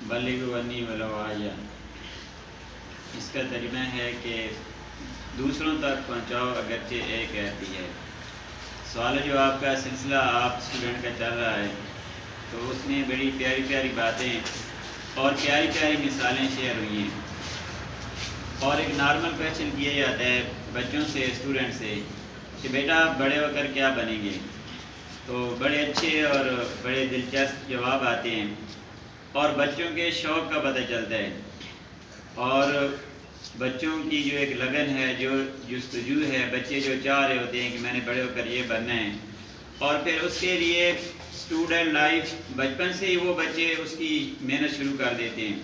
بلغوا عنی ولو آیہ، اس کا ترجمہ ہے کہ دوسروں تک پہنچاؤ اگرچہ ایک آیت بھی ہے۔ سوال و جواب کا سلسلہ آپ اسٹوڈنٹ کا چل رہا ہے، تو اس میں بڑی پیاری پیاری باتیں اور پیاری پیاری مثالیں شیئر ہوئی ہیں، اور ایک نارمل کویشچن کیا جاتا ہے بچوں سے، اسٹوڈنٹ سے، کہ بیٹا بڑے ہو کر کیا بنیں گے؟ تو بڑے اچھے اور بڑے دلچسپ جواب آتے ہیں، اور بچوں کے شوق کا پتہ چلتا ہے، اور بچوں کی جو ایک لگن ہے، جو جستجو ہے، بچے جو چاہ رہے ہوتے ہیں کہ میں نے بڑے ہو کر یہ بننا ہے، اور پھر اس کے لیے اسٹوڈنٹ لائف بچپن سے ہی وہ بچے اس کی محنت شروع کر دیتے ہیں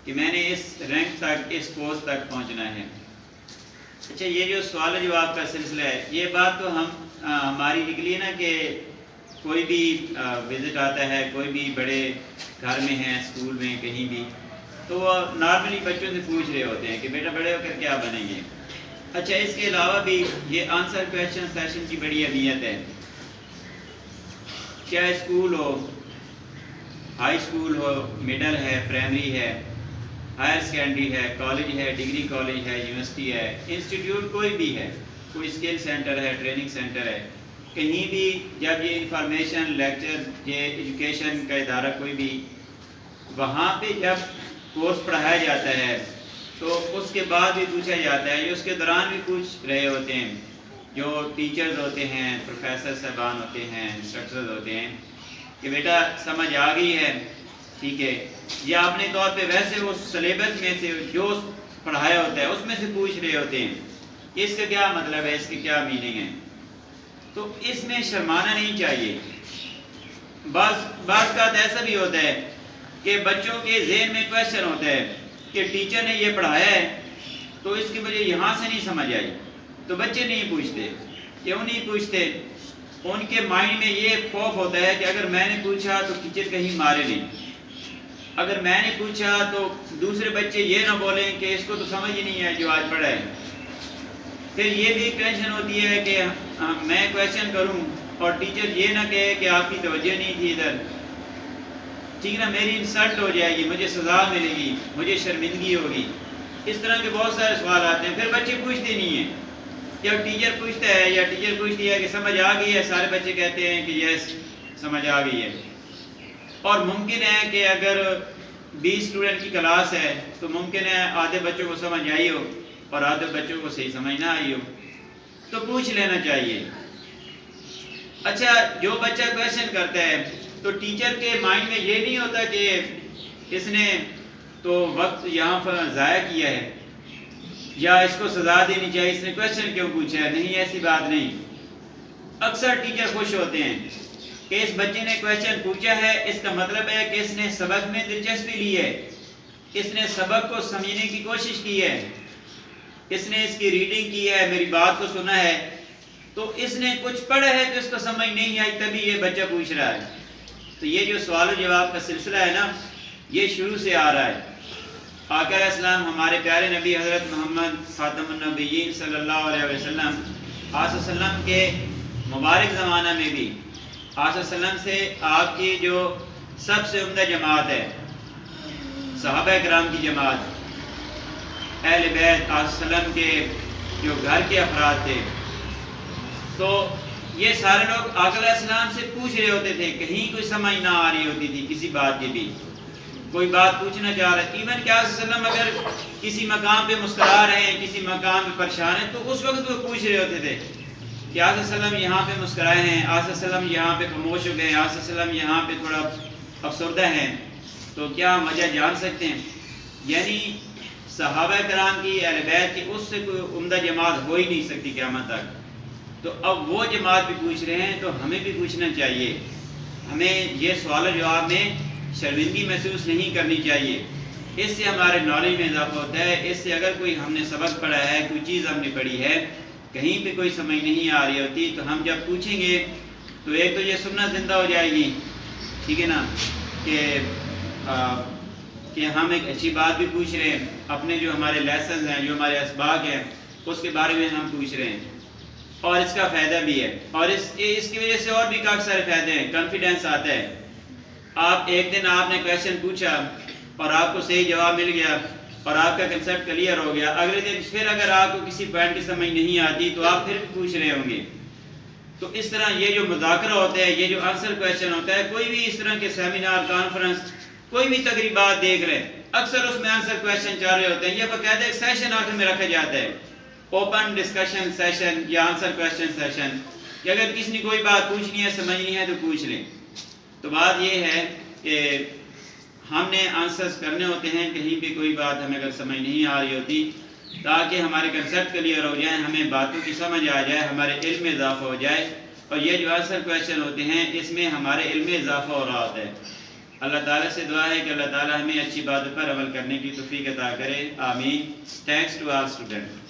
کہ میں نے اس رینک تک، اس پوسٹ تک پہنچنا ہے۔ اچھا، یہ جو سوال و جواب کا سلسلہ ہے، یہ بات تو ہماری نکلی ہے نا کہ کوئی بھی وزٹ آتا ہے، کوئی بھی بڑے گھر میں ہیں، اسکول میں، کہیں بھی، تو وہ نارملی بچوں سے پوچھ رہے ہوتے ہیں کہ بیٹا بڑے ہو کر کیا بنیں گے؟ اچھا، اس کے علاوہ بھی یہ آنسر کویشچن سیشن کی بڑی اہمیت ہے، چاہے اسکول ہو، ہائی اسکول ہو، مڈل ہے، پرائمری ہے، ہائر سیکنڈری ہے، کالج ہے، ڈگری کالج ہے، یونیورسٹی ہے، انسٹیٹیوٹ کوئی بھی ہے، کوئی اسکل سینٹر ہے، ٹریننگ سینٹر ہے، کہیں بھی جب یہ انفارمیشن، لیکچر، یہ ایجوکیشن کا ادارہ کوئی بھی، وہاں پہ جب کورس پڑھایا جاتا ہے تو اس کے بعد بھی پوچھا جاتا ہے، اس کے دوران بھی پوچھ رہے ہوتے ہیں جو ٹیچرز ہوتے ہیں، پروفیسر صاحبان ہوتے ہیں، انسٹرکٹرز ہوتے ہیں کہ بیٹا سمجھ آ گئی ہے، ٹھیک ہے، یا اپنے طور پہ ویسے وہ سلیبس میں سے جو پڑھایا ہوتا ہے اس میں سے پوچھ رہے ہوتے ہیں کہ اس کا کیا مطلب ہے، اس کی کیا میننگ ہے۔ تو اس میں شرمانا نہیں چاہیے۔ بعض کا ایسا بھی ہوتا ہے کہ بچوں کے ذہن میں کویشچن ہوتا ہے کہ ٹیچر نے یہ پڑھایا ہے تو اس کی مجھے یہاں سے نہیں سمجھ آئی، تو بچے نہیں پوچھتے، کیوں نہیں پوچھتے؟ ان کے مائنڈ میں یہ خوف ہوتا ہے کہ اگر میں نے پوچھا تو ٹیچر کہیں مارے نہیں، اگر میں نے پوچھا تو دوسرے بچے یہ نہ بولیں کہ اس کو تو سمجھ ہی نہیں ہے جو آج پڑھا ہے۔ پھر یہ بھی ٹینشن ہوتی ہے کہ میں کویشچن کروں اور ٹیچر یہ نہ کہے کہ آپ کی توجہ نہیں تھی ادھر، ٹھیک نا، میری انسلٹ ہو جائے گی، مجھے سزا ملے گی، مجھے شرمندگی ہوگی۔ اس طرح کے بہت سارے سوال آتے ہیں، پھر بچے پوچھتے نہیں ہیں۔ جب ٹیچر پوچھتا ہے یا ٹیچر پوچھتی ہے کہ سمجھ آ گئی ہے، سارے بچے کہتے ہیں کہ یس سمجھ آ گئی ہے۔ اور ممکن ہے کہ اگر 20 اسٹوڈنٹ کی کلاس ہے تو ممکن ہے آدھے بچوں کو سمجھ آئی ہو اور آدھے بچوں کو صحیح سمجھ نہ آئی ہو، تو پوچھ لینا چاہیے۔ اچھا، جو بچہ کویشچن کرتا ہے تو ٹیچر کے مائنڈ میں یہ نہیں ہوتا کہ اس نے تو وقت یہاں پر ضائع کیا ہے یا اس کو سزا دینی چاہیے، اس نے کویشچن کیوں پوچھا ہے؟ نہیں، ایسی بات نہیں۔ اکثر ٹیچر خوش ہوتے ہیں کہ اس بچے نے کویشچن پوچھا ہے، اس کا مطلب ہے کہ اس نے سبق میں دلچسپی لی ہے، اس نے سبق کو سمجھنے کی کوشش کی ہے، اس نے اس کی ریڈنگ کی ہے، میری بات کو سنا ہے، تو اس نے کچھ پڑھا ہے تو اس کو سمجھ نہیں آئی، تبھی یہ بچہ پوچھ رہا ہے۔ تو یہ جو سوال و جواب کا سلسلہ ہے نا، یہ شروع سے آ رہا ہے۔ آقا علیہ السلام، ہمارے پیارے نبی حضرت محمد خاتم النبیین صلی اللہ علیہ وسلم، آقا صلی اللہ علیہ وسلم کے مبارک زمانہ میں بھی آقا صلی اللہ علیہ وسلم سے آپ کی جو سب سے عمدہ جماعت ہے، صحابہ کرام کی جماعت، اہل بیت، آقا صلی اللہ علیہ وسلم کے جو گھر کے افراد تھے، تو یہ سارے لوگ آقا علیہ السلام سے پوچھ رہے ہوتے تھے، کہیں کوئی سمجھ نہ آ رہی ہوتی تھی کسی بات کی بھی، کوئی بات پوچھنا چاہ رہے، ایون کہ آقا صلی اللہ علیہ وسلم اگر کسی مقام پہ مسکرا رہے ہیں، کسی مقام پہ پریشان ہیں، تو اس وقت وہ پوچھ رہے ہوتے تھے کہ آقا صلی اللہ علیہ وسلم یہاں پہ مسکرائے ہیں، آقا صلی اللہ علیہ وسلم یہاں پہ خاموش ہو گئے ہیں، آقا صلی اللہ علیہ وسلم یہاں پہ تھوڑا افسردہ ہیں، تو کیا ہم وجہ جان سکتے ہیں؟ یعنی صحابہ کرام کی، اہل بیت کی، اس سے کوئی عمدہ جماعت ہو ہی نہیں سکتی قیامت تک۔ تو اب وہ جماعت بھی پوچھ رہے ہیں تو ہمیں بھی پوچھنا چاہیے، ہمیں یہ سوال و جواب میں شرمندگی محسوس نہیں کرنی چاہیے، اس سے ہمارے نالج میں اضافہ ہوتا ہے۔ اس سے اگر کوئی ہم نے سبق پڑھا ہے، کوئی چیز ہم نے پڑھی ہے، کہیں پہ کوئی سمجھ نہیں آ رہی ہوتی، تو ہم جب پوچھیں گے تو ایک تو یہ سنت زندہ ہو جائے گی، ٹھیک ہے نا، کہ ہم ایک اچھی بات بھی پوچھ رہے ہیں، اپنے جو ہمارے لیسنز ہیں، جو ہمارے اسباق ہیں، اس کے بارے میں ہم پوچھ رہے ہیں، اور اس کا فائدہ بھی ہے، اور اس کی وجہ سے اور بھی کافی سارے فائدے ہیں۔ کانفیڈنس آتا ہے۔ آپ ایک دن آپ نے کویشچن پوچھا اور آپ کو صحیح جواب مل گیا اور آپ کا کنسیپٹ کلیئر ہو گیا، اگلے دن پھر اگر آپ کو کسی پوائنٹ کی سمجھ نہیں آتی تو آپ پھر بھی پوچھ رہے ہوں گے۔ تو اس طرح یہ جو مذاکرہ ہوتا ہے، یہ جو آنسر کویشچن ہوتا ہے، کوئی بھی اس طرح کے سیمینار، کانفرنس، کوئی بھی تقریبات دیکھ رہے ہیں، اکثر اس میں آنسر کویشچن چل رہے ہوتے ہیں، یہ باقاعدہ ایک سیشن آخر میں رکھا جاتا ہے، اوپن ڈسکشن سیشن یا آنسر کویشچن سیشن، کہ اگر کسی نے کوئی بات پوچھنی ہے، سمجھنی ہے تو پوچھ لیں۔ تو بات یہ ہے کہ ہم نے آنسرز کرنے ہوتے ہیں، کہیں پہ کوئی بات ہمیں اگر سمجھ نہیں آ رہی ہوتی، تاکہ ہمارے کنسیپٹ کلیئر ہو جائیں، ہمیں باتوں کی سمجھ آ جائے، ہمارے علم میں اضافہ ہو جائے، اور یہ جو آنسر کویشچن ہوتے ہیں اس میں ہمارے علم میں اضافہ ہو رہا ہوتا ہے۔ اللہ تعالیٰ سے دعا ہے کہ اللہ تعالیٰ ہمیں اچھی باتوں پر عمل کرنے کی توفیق عطا کرے، آمین۔ Thanks to all student.